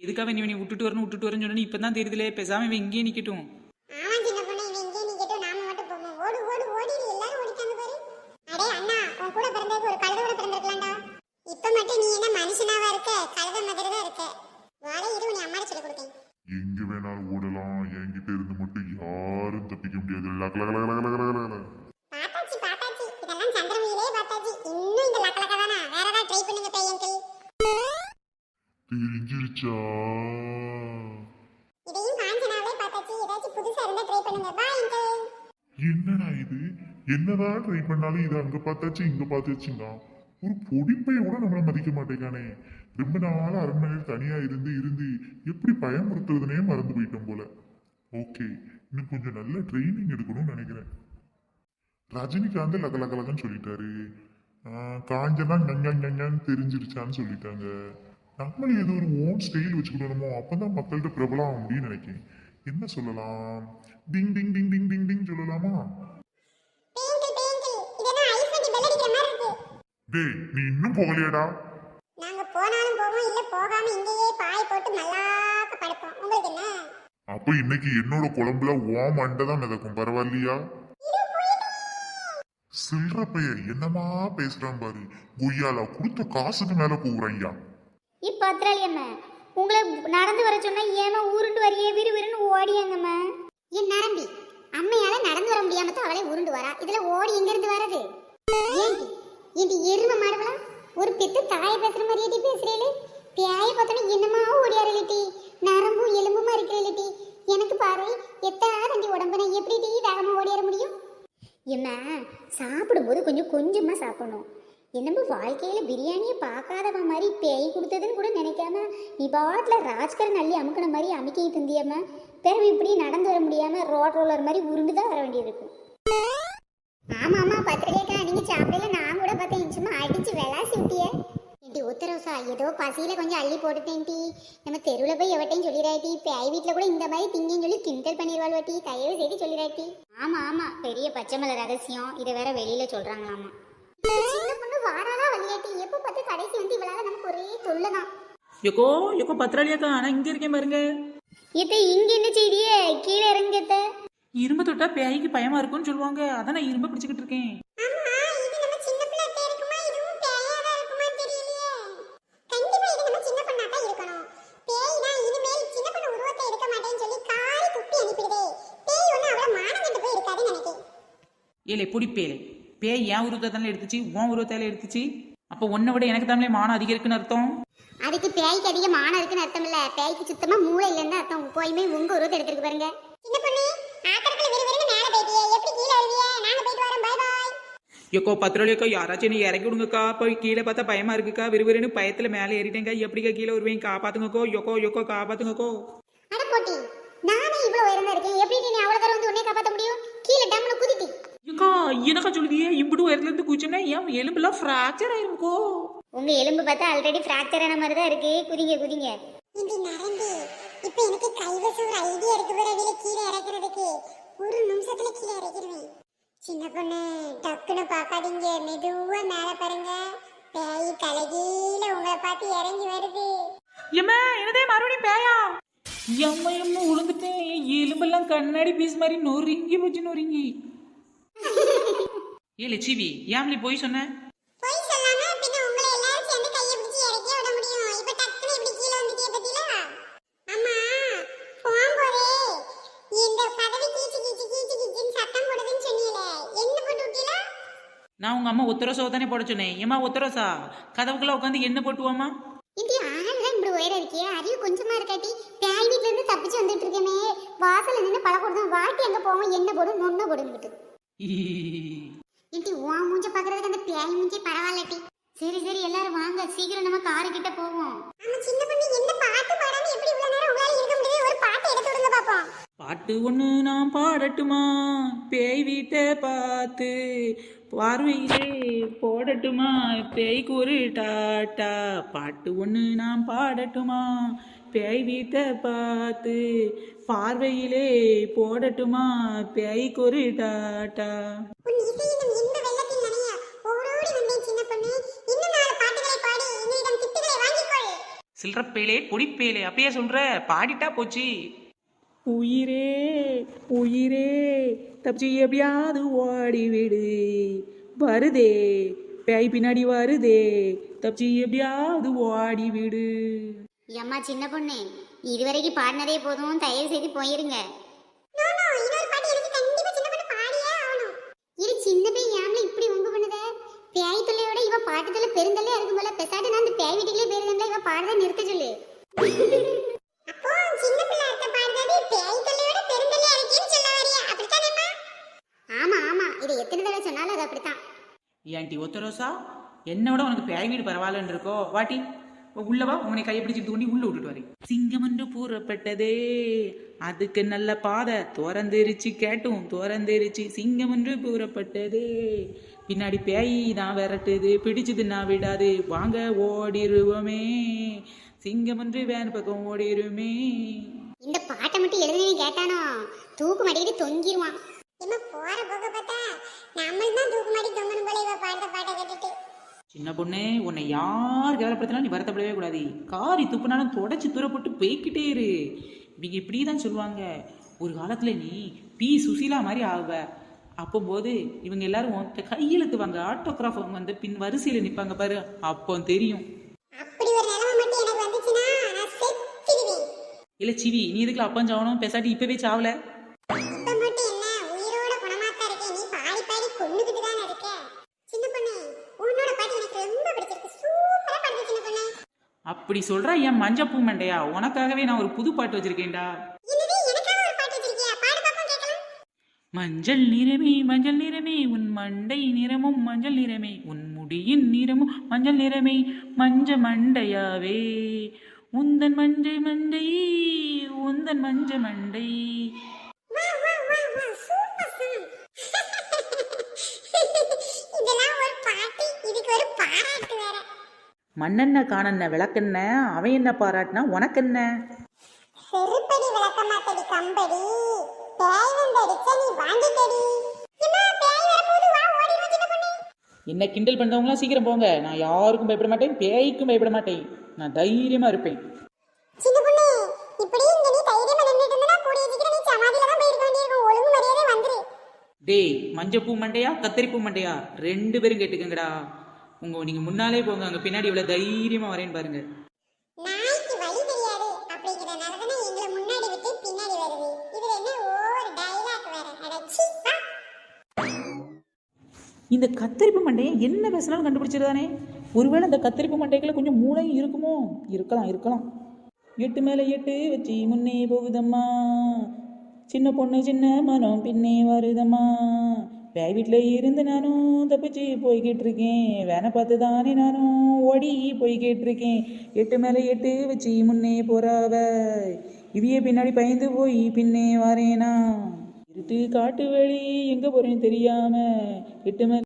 எதுக்காக நீ விட்டுட்டு வரணும்னு சொன்னா இப்பதான் தெரியுதுலே, பேசாம இவன் இங்கேயே நிக்கட்டும். ஆமா சின்ன பொண்ணு, இவன் இங்கே நிக்கட்டும், நாம மட்டும் போவோம். ஓடு ஓடு ஓடி, எல்லாரும் ஓடிட்டாங்க பாரு. அடே அண்ணா, உன் கூட பிறந்ததுக்கு ஒரு கழுதை கூட பிறந்திருக்கலாம்டா. இப்ப மட்டும் நீ என்ன மனுஷனாவா இருக்க, கழுதை மாதிரி தான் இருக்க. வாழை இரு, நீ அம்மாட்ட சொல்லி கொடுத்தேன். எங்க வேணாலும் ஓடலாம், என்கிட்ட இருந்து மட்டும் யாரும் தப்பிக்க முடியாது. பாத்தாச்சி பாத்தாச்சி, இதெல்லாம் சந்திரமையிலே பாத்தாச்சி. இன்னும் இந்த லக்கலக்க தானா? வேற ஏதாவது ட்ரை பண்ணுங்க பை அங்கிள். தெரிஞ்சிருச்சா? இதையும் காஞ்சனாவே பாத்தாச்சி. ஏதாச்சும் புதுசா இருந்தா ட்ரை பண்ணுங்க பை அங்கிள். என்னடா இது? என்னதான் ட்ரை பண்ணாலும் இது அங்க பார்த்தாச்சு இங்க பார்த்தாச்சுங்க. ஒரு பொடிப்பைய கூட நம்மள மதிக்க மாட்டேங்கானே. ரொம்ப நாள் அரண்மனையில் தனியா இருந்து இருந்து எப்படி பயமுறுத்துறதுனே மறந்து போயிட்டோம் போல. ஓகே, இன்னும் கொஞ்சம் நல்ல ட்ரைனிங் எடுக்கணும்னு நினைக்கிறேன். ரஜினிகாந்த் லகலகலகன்னு சொல்லிட்டாரு, காஞ்சனா ஞஞன்னு தெரிஞ்சிருச்சான்னு சொல்லிட்டாங்க. நம்மளும் ஏதோ ஒரு ஓன் ஸ்டைல் வச்சுக்கிடணுமோ, அப்பதான் மக்கள்கிட்ட பிரபலம் ஆக முடியும்னு நினைக்கிறேன். என்ன சொல்லலாம்? டிங் டிங் டிங் டிங் டிங் டிங் சொல்லலாமா? டேய், நீ இன்னும் போகலையடா? நாங்க போனாலும் போவோம், இல்ல போகாம இங்கேயே பாய் போட்டு மல்லாக்க படுப்போம். உங்களுக்கு என்ன? அப்ப இன்னைக்கு என்னோட குழம்புல ஓ மண்டை தான் மிதக்கும், பரவாயில்லையா? சில்ற பைய என்னமா பேசுறான் பாரு. கொய்யாலா கொடுத்த காசுக்கு மேல போகுறாய்யா. இப்போ அத்ராலியம்மா உங்களை நடந்து வர சொன்னா ஏமா உருண்டு வரையே விறுவிறுன்னு ஓடியாங்கம்மா. என் நரம்பி அம்மையால நடந்து வர முடியாம தான் அவளே உருண்டு வரா. இதுல ஓடி எங்க இருந்து வரது? ஏண்டி இந்த எருமை மாடுவலாம் ஒரு பெத்து தாயை பேசுற மாதிரியே பேசுறேளே. பேய பார்த்தோன்னா என்னமா ஓடியாரலிட்டி, நரம்பும் எலும்புமா இருக்கிறேலிட்டி. எனக்கு பாரு எத்தாரண்டி உடம்புனா எப்படி டீ வேகமா ஓடியார முடியும்? ஏம்மா சாப்பிடும்போது கொஞ்சமாக சாப்பிடணும். என்னமோ வாழ்க்கையில் பிரியாணியை பார்க்காதவ மாதிரி பேய் கொடுத்ததுன்னு கூட நினைக்காம நீ பாட்டில் ராஜ்கரன் அள்ளி அமுக்கின மாதிரி அமுக்கிட்டு இருந்தியம்மா. பிறகு இப்படி நடந்து வர முடியாமல் ரோட் ரோலர் மாதிரி உருண்டு தான் வர வேண்டியது இருக்கும். ஆமா ஆமா பத்திரிக்கைக்கா, நீங்க சாப்பிடல. நான் கூட பார்த்தேன், சும்மா அடிச்சு விளாசி விட்டிய. ஏண்டி உத்தரவுசா, ஏதோ பசியில கொஞ்சம் அள்ளி போட்டுட்டேன் டீ. நம்ம தெருவில் போய் எவட்டையும் சொல்லிடாட்டி, பேய் வீட்டில் கூட இந்த மாதிரி திங்கன்னு சொல்லி கிண்டல் பண்ணிடுவாள் டீ. தயவு செய்து சொல்லிடாட்டி. ஆமாம் பெரிய பச்சை மலை ரகசியம், இதை வேற வெளியில் சொல்கிறாங்களாமா. சின்ன பொண்ணு வாராளா வழியாட்டி, எப்போ பார்த்து கடைசி வந்து இவளால நமக்கு ஒரே தொல்லைதான். யக்கோ பத்திராளியாக்கா, ஆனா இங்க இருக்கேன் பாருங்க. இதை இங்கே என்ன செய்தியே, கீழே இறங்கத்த. இரும்பு தொட்டா பேய்க்கு பயமா இருக்கும்னு சொல்லுவாங்க, அதான் நான் இரும்பு பிடிச்சுக்கிட்டு இருக்கேன். ஆமா, இது நம்ம சின்ன பிள்ளைட்ட இருக்குமா, இதுவும் பேயாதான் இருக்குமா தெரியலையே. கண்டிப்பா இது நம்ம சின்ன பொண்ணா தான் இருக்கணும். பேய்னா இனிமேல் சின்ன பொண்ணு உருவத்தை எடுக்க மாட்டேன்னு சொல்லி காரி துப்பி அனுப்பிடுதே. பேய் ஒண்ணு அவள மானம் கண்டு போய் இருக்காதுன்னு நினைக்கிறேன். ஏலே பொடிப்பேலே, பேய் என் உருவத்தை தானே எடுத்துச்சு, உன் உருவத்தால எடுத்துச்சு. அப்போ உன்னை விட எனக்கு தானே மானம் அதிகம் இருக்குன்னு அர்த்தம். அதுக்கு பேய்க்கு அதிக மானம் இருக்குன்னு அர்த்தம் இல்ல, பேய்க்கு சுத்தமா மூளை இல்லைன்னு அர்த்தம். போயுமே உங்க உருவத்தை எடுத்துருக்கு பாருங்க. சின்ன பொண்ணு ஆக்கறதுல விறுவிறுன்னு மேல போயிட்டியே, எப்படி கீழே அழுவியே? நாங்க போயிட்டு வரோம், பை பை. யக்கோ பத்திராளியாக்கா, யாராச்சும் நீ இறக்கி விடுங்கக்கா. போய் கீழே பார்த்தா பயமா இருக்குக்கா, விறுவிறுன்னு பயத்துல மேலே ஏறிட்டேங்க. எப்படிக்கா கீழே வருவேன், காப்பாத்துங்கக்கோ. யக்கோ காப்பாத்துங்கக்கோ. அட போட்டி, நானே இவ்வளவு உயரமா இருக்கேன், எப்படி நீ அவ்வளவு தூரம் வந்து உன்னை காப்பாத்த முடியும்? கீழே டம்னு குதிட்டி. ஏக்கா எனக்கா சொல்லுதியே, இம்புடு உயரத்துல இருந்து குதிச்சோம்னா என் எலும்புலாம் ஃப்ராக்சர் ஆயிருக்கோ. உங்கள் எலும்பு பார்த்தா ஆல்ரெடி ஃப்ராக்சர் ஆன மாதிரி தான் இருக்கு. குதிங்க. இந்த நரம்பி இப்ப எனக்கு கைவசம் ஒரு ஐடியா இருக்கு. பிறவில கீழே இறக்குறதுக்கு ஒரு நிமிஷத்துல கீழே இறக்கிடுவேன். சின்ன பொண்ணு டக்குன்னு பார்க்காதீங்க, மெதுவா மேல பாருங்க. பேய் தலைகீழ உங்களை பார்த்து இறங்கி வருது. எம்மா என்னதே மறுபடியும் பேயா? எம்மா உளுந்துட்டேன். எலும்பெல்லாம் கண்ணாடி பீஸ் மாதிரி நொறுங்கி போச்சு, நொறுங்கி. ஏ லட்சுமி, ஏம்லி போய் சொன்ன? போய் சொல்லாம பின்ன உங்களை எல்லாரும் சேர்ந்து கையை பிடிச்சி இறக்கி விட முடியும். இப்ப டக்குன்னு இப்படி கீழே வந்துட்டே பத்தியா? அம்மா போம்போதே இந்த கதவி கீச்சுன்னு சத்தம் போடுதுன்னு சொன்னீங்களே, என்ன போட்டு விட்டீங்களா? நான் உங்க அம்மா ஒத்தரோசா தானே போட சொன்னேன். ஏமா ஒத்தரோசா கதவுக்குள்ள உட்காந்து என்ன போட்டுவாமா? இந்தி ஆள்தான் இப்படி உயரம் இருக்கியே, அறிவு கொஞ்சமா இருக்காட்டி. பேய் வீட்டுல இருந்து தப்பிச்சு வந்துட்டு இருக்கேனே, வாசல்ல நின்று பழக்கூடாது. வாட்டி எங்க போவோம், என்ன போடும் நொன்ன போடுங்கிட்டு. இந்தி உன் மூஞ்ச பாக்குறதுக்கு அந்த பேய் மூஞ்சி பரவாயில்லட்டி. சரி எல்லாரும் வாங்க, சீக்கிரம் நம்ம காரு கிட்ட போவோம். ஆமா சின்ன பொண்ணு, என்ன பாட்டு பாடாம எப்படி இவ்வளவு நேரம் உங்களால இருக்க முடியுது? ஒரு பாட்டு எடுத்து விடுங்க பாப்போம். பாட்டு ஒண்ணு நான் பாடட்டுமா, பேய் வீட்டை பார்த்து பார்வையிலே போடட்டுமா, பேய்க்கு ஒரு டாட்டா. பாட்டு ஒண்ணு நான் பாடட்டுமா, பேய் வீட்டை பார்த்து பார்வையிலே போடட்டுமா, பேய்க்கு ஒரு டாட்டா. உன் இசையிலும் இந்த வெள்ளத்தில் நனைய ஓடோடி வந்தேன் சின்ன பொண்ணு. இன்னும் 4 பாட்டுகளை பாடி என்னிடம் திட்டுகளை வாங்கிக்கொள். சில்லறப்பேலே பொடிப்பேலே அப்பயே சொல்ற பாடிட்டா போச்சு. உயிரே உயிரே தப்பிச்சு எப்படியாவது ஓடி விடு, வருதே பேய் பின்னாடி வருதே, தப்பிச்சு எப்படியாவது ஓடி விடு. ஏம்மா சின்ன பொண்ணு, இதுவரைக்கும் பாடினதே போதும், தயவு செய்து போயிருங்க. இரு சின்ன பையன் ஏம்ல இப்படி உங்க பண்ணுத? பேய் தொல்லையோட இவ பாட்டு தொல்லை பெருந்தல்லையா இருக்கும் போல. பெசாட்டு நான் அந்த பேய் வீட்டுக்குள்ளே போயிருந்தா இவ பாடுறத நிறுத்த சொல்லு. அப்போ சின்ன பிள்ளை அர்த்த பாடுறது பேய் தொல்லையோட பெருந்தல்லையா இருக்கேன்னு சொல்ல வரியா? அப்படித்தானேம்மா? ஆமா ஆமா, இது எத்தனை தடவை சொன்னாலும் அது அப்படித்தான். ஏன்டி ஒத்த ரோசா, என்னோட உனக்கு பேய் வீடு பரவாயில்லன்னு இருக்கோ? வாட்டி உள்ளவா, உன்னை கையை பிடிச்சிட்டு கொண்டு உள்ள விட்டுட்டு வரேன். சிங்கம் என்று கூறப்பட்டதே, அதுக்கு நல்ல பாதை துறந்துருச்சு, கேட்டும் துறந்துருச்சு. சிங்கம் என்று கூறப்பட்டதே, பின்னாடி பேய் தான் விரட்டுது, பிடிச்சதுன்னா விடாது, வாங்க ஓடிருவோமே, சிங்கம் என்று வேன் பக்கம் ஓடிருமே. இந்த பாட்டை மட்டும் எழுதுனே கேட்டானோ தூக்கு மாட்டிட்டு தொங்கிடுவான். என்ன போற போக பார்த்தா நம்மளும் தான் தூக்கு மாட்டி தொங்கணும் போல இவ பாடுற பாட்டை கேட்டுட்டு. சின்ன பொண்ணு, உன்னை யார் கேவலப்படுத்தினாலும் நீ வருத்தப்படவே கூடாது. காரி துப்புனாலும் தொடச்சி தூரப்பட்டு போய்கிட்டே இரு. இவங்க இப்படி தான் சொல்லுவாங்க. ஒரு காலத்தில் நீ பி சுசீலா மாதிரி ஆகுவ. அப்போது இவங்க எல்லாரும் கையெழுத்துவாங்க, ஆட்டோகிராஃப் வந்து பின் வரிசையில் நிற்பாங்க பாரு, அப்போ தெரியும். அப்படி ஒரு நிலைமை மட்டும் எனக்கு வந்துச்சுன்னா நான் செத்துடுவேன். இல்லை சிவி, நீ இதுக்குள்ள அப்பஞ்சாவணும், பேசாட்டி இப்பவே சாவல. இப்ப மட்டும் என்ன உயிரோட குணமாத்தான் இருக்கேன், நீ பாடி பாடி கொண்டுகிட்டு தானே இருக்க. சின்ன பொண்ணு, உன்னோட பாட்டு எனக்கு ரொம்ப பிடிச்சிருக்கு, சூப்பரா பாடுது சின்ன பொண்ணு. அப்படி சொல்ற என் மஞ்சப்பூ மண்டையா, உனக்காகவே நான் ஒரு புது பாட்டு வச்சிருக்கேன்டா. என்னது, எனக்காக ஒரு பாட்டு வச்சிருக்கியா? பாடு பாப்போம் கேட்கலாம். மஞ்சள் நிறமே மஞ்சள் நிறமே உன் மண்டை நிறமும் மஞ்சள் நிறமே, உன் முடியின் நிறமும் மஞ்சள் நிறமே, மஞ்ச மண்டையாவே உந்தன் மஞ்சை மண்டை, உந்தன் மஞ்ச மண்டை. வா வா வா வா, சூப்பர் சாங். இதெல்லாம் ஒரு பாட்டு, இதுக்கு ஒரு பாராட்டு வேற. மண்ணெண்ண காணண்ண விளக்கெண்ண, அவன் என்ன பாராட்டினா உனக்கென்ன? செருப்படி விளக்கமாத்தடி கம்படி, பேய் வந்தடிச்ச நீ வாங்கிட்டடி. அம்மா பேய் வரப்போகுது, வா ஓடிடுவோம் சின்ன பொண்ணு. என்ன கிண்டல் பண்ணுறவங்களாம் சீக்கிரம் போங்க. நான் யாருக்கும் பயப்பட மாட்டேன், பேய்க்கும் பயப்பட மாட்டேன், நான் தைரியமா இருப்பேன். சின்ன பொண்ணு, இப்படி இங்க நீ தைரியமா நின்னுட்டு இருந்தா கூடிய சீக்கிரம் நீ சமாதியில தான் போயிருக்க வேண்டியிருக்கும். ஒழுங்கு மரியாதை வந்துரு. டேய் மஞ்சப்பூ மண்டையா கத்தரிப்பூ மண்டையா, ரெண்டு பேரும் கேட்டுக்கங்கடா. நீங்க முன்னாலே போங்க, அங்க பின்னாடி இவ்வளவு தைரியமா வரேன்னு பாருங்க. நாய்க்கு வழி தெரியாது அப்படிங்கறனால தானே எங்களை முன்னாடி விட்டு பின்னாடி வருது. இதுல என்ன ஓவர் டயலாக் வேற. அடச்சி. இந்த கத்தரிப்பு மண்டையை என்ன பேசினாலும் கண்டுபிடிச்சிருதானே. ஒருவேளை இந்த கத்தரிப்பு மண்டைக்குள்ள கொஞ்சம் மூளை இருக்குமோ? இருக்கலாம் இருக்கலாம். எட்டு மேலே எட்டு வச்சு முன்னே போகுதம்மா, சின்ன பொண்ணு சின்ன மனம் பின்னே வருதம்மா, பேய் வீட்டில் இருந்து நானும் தப்பிச்சு போய்கிட்டு இருக்கேன், வேனை பார்த்து தானே நானும் ஓடி போய்கிட்டு இருக்கேன், எட்டு மேலே எட்டு வச்சு முன்னே போறாவ, இவையே பின்னாடி பயந்து போய் பின்னே வரேனா, இருட்டு காட்டு வழி எங்கே போகிறேன்னு தெரியாம எட்டு மேலே